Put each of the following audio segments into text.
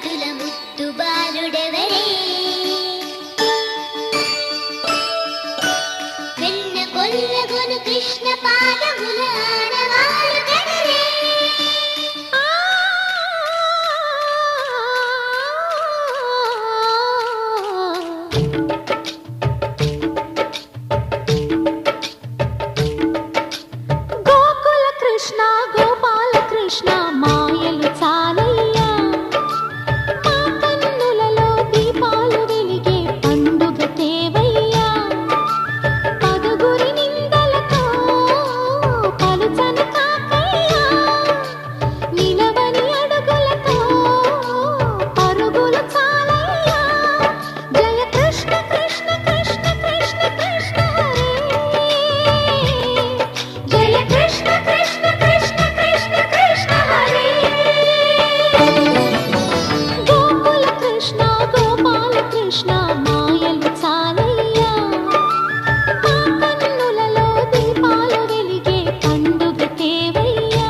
మడుగుల ముద్దు బాలుడెవరే వెన్న కొల్లగొను కృష్ణ పాదముల ఆనవాలు కదలే గోకుల కృష్ణ గోపాల కృష్ణ మాయలు చాలయ్యా మా కన్నులలో దీపాలు వెలిగే పండుగ తేవయ్యా పదుగురి నిందలతో పలుచని కాకయ్యా నిలవని అడుగులతో పరుగులు చాలయ్యా జయ కృష్ణ కృష్ణ కృష్ణ కృష్ణ కృష్ణ హరే జయ కృష్ణ కృష్ణ కృష్ణ కృష్ణ కృష్ణ హరే గోకుల కృష్ణ గోపాల కృష్ణ మాయలు చాలయ్యా మా కన్నులలో దీపాలు వెలిగే పండుగ తేవయ్యా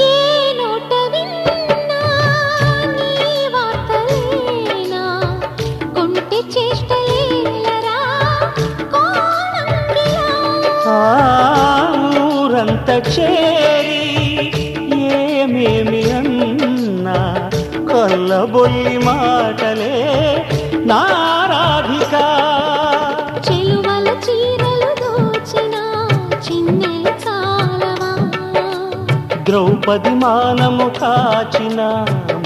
ఏ నోట విన్నా నీ వార్తలేనా కొంటె చేష్టలేలరా కోణంగిలా ఆ ఊరంత చేరి ఏమేమి అన్నా కొల్లబొల్లి మాటలే నారాధిక చెలువల చీరలు దోచిన చిన్నెలు చాలవా ద్రౌపది మానము కాచిన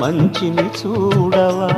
మంచిని చూడవా